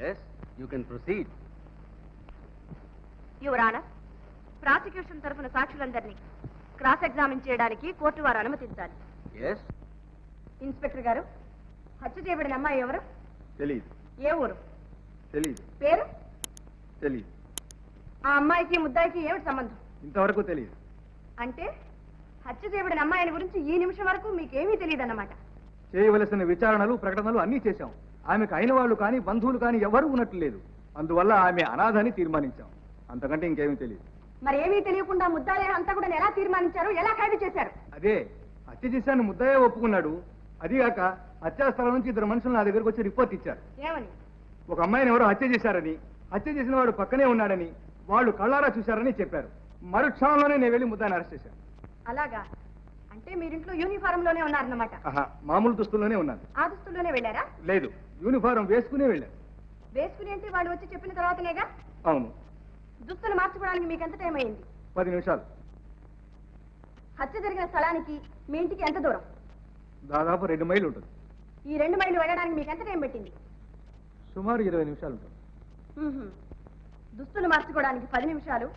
Yes you can proceed. Your honour, prosecution తరఫున సాక్షులందరినీ cross examine చేయడానికి కోర్టు వారు అనుమతించాలి. ఎస్. ఇన్స్పెక్టర్ గారు, హత్య చేయబడిన అమ్మాయి ఎవరు? తెలీదు. ఏ ఊరు? తెలీదు. పేరు? తెలీదు. ఆ అమ్మాయికి ముద్దాయికి ఏమిటి సంబంధం? ఇంతవరకు తెలియదు. అంటే హత్య చేయబడిన అమ్మాయిని గురించి ఈ నిమిషం వరకు మీకేమీ తెలియదు అన్నమాట. చేయవలసిన విచారణలు ప్రకటనలు అన్నీ చేశాం. ఆమెకు అయిన వాళ్ళు కానీ బంధువులు కానీ ఎవరు ఉన్నట్లు లేదు. అందువల్ల ఆమె అనాథని తీర్మానించాం. అంతకంటే ఇంకేమీ తెలియదు. మరి ఏమీ తెలియకుండా ముద్దాయి అంతా కూడా ఎలా తీర్మానించారు, ఎలా ఖైదు చేశారు? అదే హత్య చేశాను ముద్దాయే ఒప్పుకున్నాడు. అదిగాక హత్యాస్థలం నుంచి ఇద్దరు మనుషులు నా దగ్గరకు వచ్చి రిపోర్ట్ ఇచ్చారు. ఏమని? ఒక అమ్మాయిని ఎవరో హత్య చేశారని, హత్య చేసిన వాడు పక్కనే ఉన్నాడని, వాళ్ళు కళ్ళారా చూశారని చెప్పారు. మరుక్షణంలోనే నేను వెళ్ళి ముద్దాయిని అరెస్ట్ చేశాను. అలాగా? అంటే మీరింట్లో యూనిఫారం లోనే ఉన్నారన్నమాట. మామూలు దుస్తుల్లోనే ఉన్నాను. ఆ దుస్తుల్లోనే వెళ్ళారా? లేదు, యూనిఫారం వేసుకునే వెళ్ళాను. వేసుకుని అంటే వాళ్ళు వచ్చి చెప్పిన తర్వాతనేగా? అవును. దుస్తులు మార్చుకోవడానికి మీకు ఎంత టైం అయింది? 10 నిమిషాలు. హత్య జరిగిన స్థలానికి మీ ఇంటికి ఎంత దూరం? దాదాపు 2 మైళ్ళు ఉంటుంది. ఈ 2 మైళ్ళు వెళ్ళడానికి మీకు ఎంత టైం పట్టింది? సుమారు 20 నిమిషాలు ఉంటుంది. దుస్తులు మార్చుకోవడానికి 10 నిమిషాలు,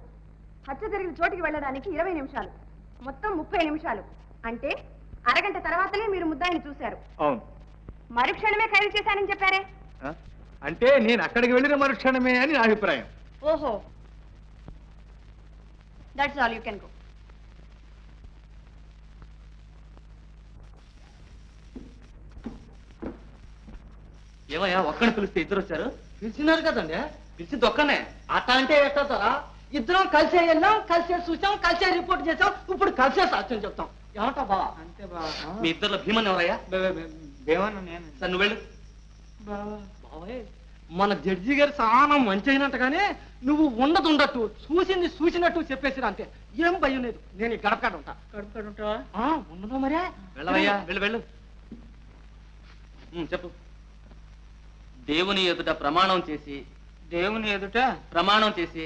హత్య జరిగిన చోటికి వెళ్ళడానికి 20 నిమిషాలు, మొత్తం 30 నిమిషాలు. అంటే అరగంట తర్వాతనే మీరు ముద్దాయిని చూశారు. అవును. మరుక్షణమే ఖైదు చేశానని చెప్పారే? అంటే నేను అక్కడికి వెళ్ళిన మరుక్షణమే అని నా అభిప్రాయం. ఓహో, that's all, you can go. ఏమయ్యా ఒక్కడిని పిలిస్తే ఇద్దరు వచ్చారు? పిలిచినారు కదండి. పిలిచింది ఒక్కనే. అట్లా అంటే ఎట్టారా? ఇద్దరం కలిసే వెళ్ళాం, కలిసే చూసాం, కలిసే రిపోర్ట్ చేసాం, ఇప్పుడు కలిసే సాక్ష్యం చెప్తాం. ఏమంటా బావా? అంతే బావా. మీ ఇద్దరు భీమన్ ఎవరయ్యా? దేవన్న నేను. సార్ నువ్వు వెళ్ళు. బావే, మన జడ్జి గారు చాలా మంచి అయినట్టుగానే నువ్వు ఉండదు చూసింది చూసినట్టు చెప్పేసిరా. అంతే, ఏం భయం లేదు. నేను ఈ గడపకాడ ఉంటా. గడపకాడ ఉంటావా? ఉండదు మరే. వెళ్ళవయ్యా, వెళ్ళు వెళ్ళు. చెప్పు. దేవుని ఎదుట ప్రమాణం చేసి, దేవుని ఎదుట ప్రమాణం చేసి,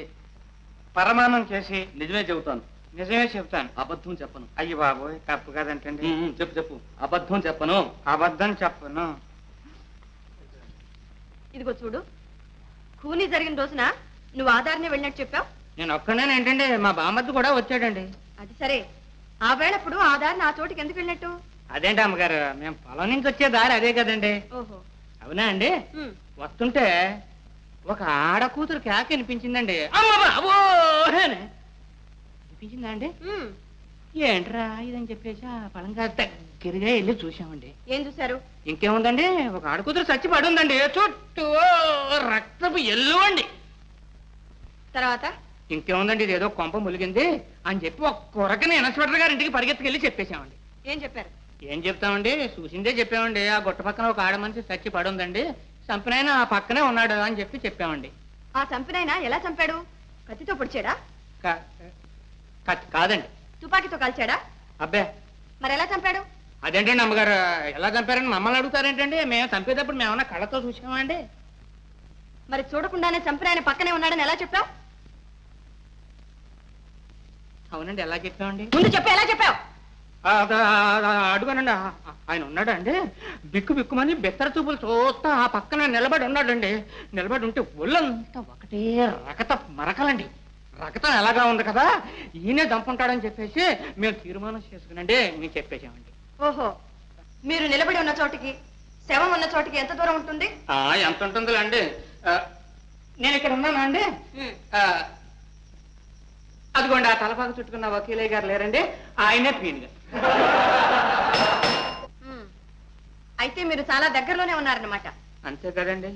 పరమాణం చేసి నిజమే చెబుతాను. నిజమే చెప్తాను, అబద్ధం చెప్పను. అయ్యి బాబోయ్, తప్పు కదంటండి. చెప్పు చెప్పు. అబద్ధం చెప్పను. అబద్ధం చెప్పను. ఇదిగో చూడు, ఖూనీ జరిగిన రోజున నువ్వు ఆధార్నే వెళ్ళినట్టు చెప్పావు. నేను ఒక్కనే ఏంటండి, మా బామ్మద్దు కూడా వచ్చాడండి. అది సరే, ఆ వేళప్పుడు ఆధార్ నా చోటికి ఎందుకు వెళ్ళినట్టు? అదేంటి అమ్మగారు, మేము పొలం నుంచి వచ్చే దారి అదే కదండి. ఓహో, అవునా అండి? వస్తుంటే ఒక ఆడ కూతురు కేక వినిపించిందండి. అమ్మ బాబో వినిపించిందా అండి? ఏంట్రా ఇదని చెప్పేసి ఆ పొలంగా దగ్గరగా వెళ్ళి చూసామండి. ఏం చూశారు? ఇంకేముందండి, ఒక ఆడ కూతురు చచ్చి పడి ఉందండి. చుట్టూ రక్తపు ఎల్లు అండి. తర్వాత ఇంకేముందండి, ఇదేదో కొంప ములిగింది అని చెప్పి ఒక కొరకని ఇన్స్పెక్టర్ గారి ఇంటికి పరిగెత్తుకెళ్ళి చెప్పేశామండి. ఏం చెప్పారు? ఏం చెప్తామండి, చూసిందే చెప్పామండి. ఆ గుట్ట పక్కన ఒక ఆడ మనిషి చచ్చి పడి ఉందండి, చంపినైనా ఆ పక్కనే ఉన్నాడు అని చెప్పి చెప్పామండి. ఆ చంపినైనా ఎలా చంపాడు? కత్తితో పొడిచాడా? కాదండి. తుపాకీతో కాల్చాడా? అబ్బే, మరి ఎలా చంపాడు? అదేంటండి అమ్మగారు, ఎలా చంపారని మమ్మల్ని అడుగుతారేంటండి? మేము చంపేటప్పుడు మేమన్నా కళ్ళతో చూసామా అండి? మరి చూడకుండానే చంపినాయన పక్కనే ఉన్నాడని ఎలా చెప్పావు? అవునండి, ఎలా చెప్పామండి? ముందు చెప్పు, ఎలా చెప్పావు? అడుగునండి, ఆయన ఉన్నాడండి. బిక్కు బిక్కుమని బెత్తర చూపులు చూస్తా ఆ పక్కన నిలబడి ఉన్నాడండి. నిలబడి ఉంటే ఒళ్ళంతా ఒకటే రకత మరకలండి. రకతం ఎలాగా ఉంది కదా, ఈయనే దంపుంటాడని చెప్పేసి మేము తీర్మానం చేసుకునండి మేము చెప్పేసామండి. ఓహో, మీరు నిలబడి ఉన్న చోటికి శవం ఉన్న చోటికి ఎంత దూరం ఉంటుంది? ఎంత ఉంటుందిలే అండి. నేను ఇక్కడ ఉన్నానా అండి? అదిగోండి, ఆ తలపాక చుట్టుకున్న వకీలయ్య గారు లేరండి, ఆయనే పీనుగా. అయితే మీరు చాలా దగ్గరలోనే ఉన్నారన్నమాట. అంతే కదండి.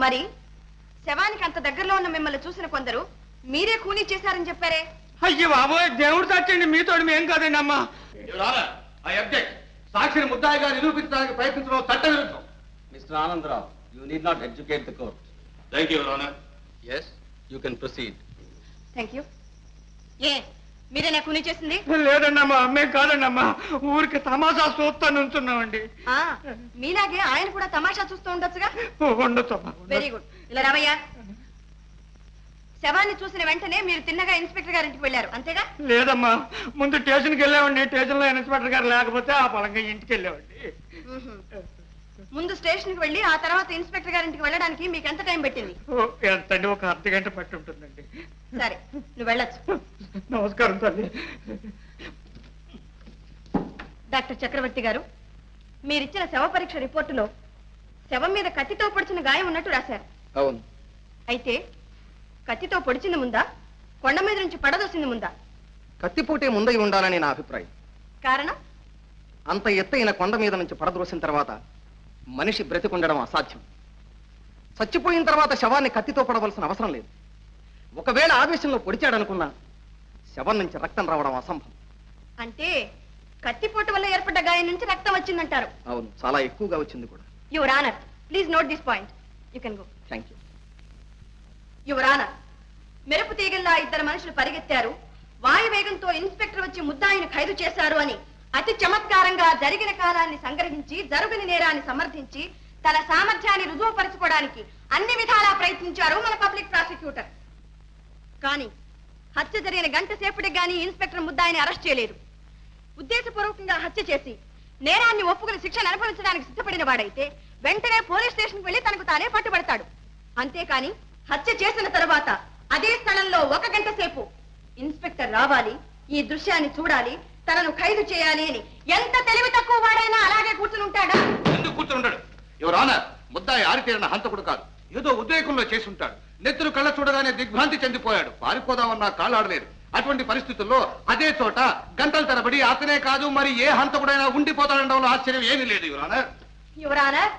మరి శవానికి అంత దగ్గరలో ఉన్న మిమ్మల్ని చూసిన కొందరు మీరే ఖూనీ చేశారని చెప్పారే? అయ్యో బాబోయ్, దేవుడు సాక్షండి, మీతో మేం కాదండి అమ్మా. సాక్షిని ముద్దాయిగా నిరూపించడానికి ప్రయత్నించడం చట్ట విరుద్ధం. Mister Anandarao, you need not educate the court. Thank you, your honour. yes, you can proceed. Thank you. ఏ, మీరేనా ఖూనీ చేసింది? లేదండి అమ్మా, మేము కాదండి అమ్మా, ఊరికి తమాషా చూస్తా నుంచున్నామండి. మీలాగే ఆయన కూడా తమాషా చూస్తూ ఉండొచ్చుగా. ఉండొచ్చు. Very good. ఇలా రావయ్యా. శవాన్ని చూసిన వెంటనే మీరు తిన్నగా ఇన్స్పెక్టర్ గారింటికి వెళ్ళారు, అంతేగా? లేదమ్మా, ముందు స్టేషన్కి వెళ్ళామండి. స్టేషన్ లో ఇన్స్పెక్టర్ గారు లేకపోతే ఆ పొలంగా ఇంటికి వెళ్ళామండి. ముందు స్టేషన్కి వెళ్ళి ఆ తర్వాత ఇన్స్పెక్టర్ గారింటికి వెళ్ళడానికి మీకు ఎంత టైం పెట్టింది? ఎంతండి, ఒక అర్ధగంట పట్టి ఉంటుందండి. సరే, నువ్వు వెళ్ళొచ్చు. నమస్కారం తల్లి. డాక్టర్ చక్రవర్తి గారు, మీరిచ్చిన శవ పరీక్ష రిపోర్టులో శవం మీద కత్తితో పొడిచిన గాయం ఉన్నట్టు రాశారు. అవును. అయితే కత్తితో పొడిచింది ముందా, కొండ మీద నుంచి పడదోసింది ముందా? కత్తిపోటే ముందై ఉండాలని నా అభిప్రాయం. కారణం? అంత ఎత్తైన కొండ మీద నుంచి పడద్రోసిన తర్వాత మనిషి బ్రతికుండడం అసాధ్యం. చచ్చిపోయిన తర్వాత శవాన్ని కత్తితో పడవలసిన అవసరం లేదు. ఒకవేళ ఆవేశంలో పొడిచాడనుకున్నా శవం నుంచి రక్తం రావడం అసంభవం. అంటే కత్తిపోటు వల్ల ఏర్పడ్డ గాయం నుంచి రక్తం వచ్చిందంటారు? అవును, చాలా ఎక్కువగా వచ్చింది కూడా. Your honour, please note this point. You can go. Thank you. Your honour, మెరుపు తీగల్లా ఇద్దరు మనుషులు పరిగెత్తారు, వాయువేగంతో ఇన్స్పెక్టర్ వచ్చి ముద్దాయిని ఖైదు చేశారు అని అతి చమత్కారంగా జరిగిన కాలాన్ని సంగ్రహించి జరుగుని నేరాన్ని సమర్థించి తన సామర్థ్యాన్ని రుజువుపరచుకోవడానికి అన్ని విధాలా ప్రయత్నించారు మన పబ్లిక్ ప్రాసిక్యూటర్. కానీ హత్య జరిగిన గంట సేపటికి గానీ ఇన్స్పెక్టర్ ముద్దాయిని అరెస్ట్ చేయలేదు. ఉద్దేశపూర్వకంగా హత్య చేసి నేరాన్ని ఒప్పుకుని శిక్షను అనుభవించడానికి సిద్ధపడిన వాడైతే వెంటనే పోలీస్ స్టేషన్కి వెళ్లి తనకు తానే పట్టుబడతాడు. అంతేకాని హత్య చేసిన తరువాత అదే స్థలంలో 1 గంట సేపు ఇన్స్పెక్టర్ రావాలి, ఈ దృశ్యాన్ని చూడాలి, తనను ఖైదు చేయాలి అని ఎంత తెలివి తక్కువ వాడైనా అలాగే కూర్చుని ఉంటాడా? ఎందుకు కూర్చుంటాడు? యువర్ ఆనర్, ముద్దాయి ఆరితేరిన హంతకుడు కాదు. ఏదో ఉద్రేకంలో చేసి ఉంటాడు. నెత్తురు కళ్ళ చూడగానే దిగ్భ్రాంతి చెందిపోయాడు. పారిపోదామన్నా కాళ్ళాడలేదు. అటువంటి పరిస్థితుల్లో అదే చోట గంటల తరబడి అతనే కాదు మరి ఏ హంతకుడైనా ఉండిపోతాడనడంలో ఆశ్చర్యం ఏమీ లేదు యువర్ ఆనర్. యువర్ ఆనర్,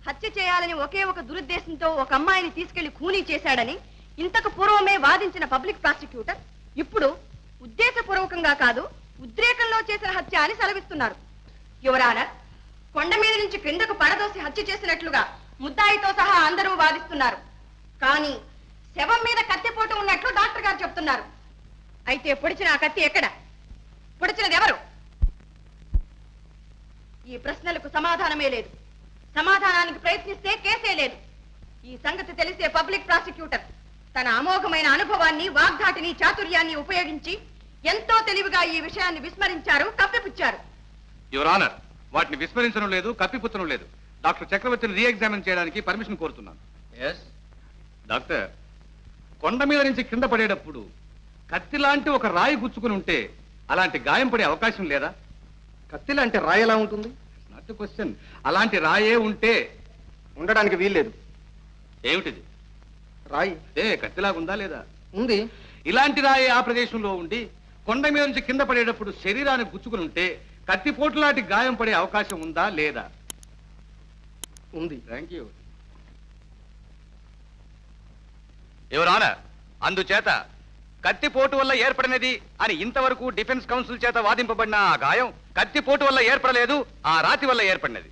హత్య చేయాలని ఒకే ఒక దురుద్దేశంతో ఒక అమ్మాయిని తీసుకెళ్లి ఖూనీ చేశాడని ఇంతకు పూర్వమే వాదించిన పబ్లిక్ ప్రాసిక్యూటర్ ఇప్పుడు ఉద్దేశపూర్వకంగా కాదు ఉద్రేకంలో చేసిన హత్య అని సెలవిస్తున్నారు. యువర్ ఆనర్, కొండ మీద నుంచి క్రిందకు పడదోసి హత్య చేసినట్లుగా ముద్దాయితో సహా అందరూ వాదిస్తున్నారు. కానీ శవం మీద కత్తిపోటు ఉన్నట్లు డాక్టర్ గారు చెప్తున్నారు. అయితే పొడిచిన ఆ కత్తి ఎక్కడ? పొడిచినది ఎవరు? ఈ ప్రశ్నలకు సమాధానమే లేదు. సమాధానానికి ప్రయత్నిస్తే కేసే లేదు. ఈ సంగతి తెలిసే పబ్లిక్ ప్రాసిక్యూటర్ తన అమోఘమైన అనుభవాన్ని, వాగ్ధాటిని, చాతుర్యాన్ని ఉపయోగించి ఎంతో తెలివిగా ఈ విషయాన్ని విస్మరించారు, కప్పిపుచ్చారు. యువర్ ఆనర్, వాటిని విస్మరించడం లేదు, కప్పిపుచ్చడం లేదు. డాక్టర్ చక్రవర్తిని రీఎగ్జామిన్ చేయడానికి పర్మిషన్ కోరుతున్నాను. ఎస్ డాక్టర్, కొండ మీద నుంచి కింద పడేటప్పుడు కత్తి లాంటి ఒక రాయి గుచ్చుకుని ఉంటే అలాంటి గాయం పడే అవకాశం లేదా? కత్తి లాంటి రాయి ఎలా ఉంటుంది? Not question. అలాంటి రాయే ఉంటే ఉండడానికి వీల్లేదు. ఏమిటిది? రాయి కత్తిలాగుందా లేదా? ఉంది. ఇలాంటి రాయే ఆ ప్రదేశంలో ఉండి కొండ మీద నుంచి కింద పడేటప్పుడు శరీరాన్ని గుచ్చుకుని ఉంటే కత్తిపోటు లాంటి గాయం పడే అవకాశం ఉందా లేదా? ఉంది. Thank you. యువర్ ఆనర్, అందుచేత కత్తిపోటు వల్ల ఏర్పడినది అని ఇంతవరకు డిఫెన్స్ కౌన్సిల్ చేత వాదింపబడిన ఆ గాయం కత్తిపోటు వల్ల ఏర్పడలేదు, ఆ రాతి వల్ల ఏర్పడినది.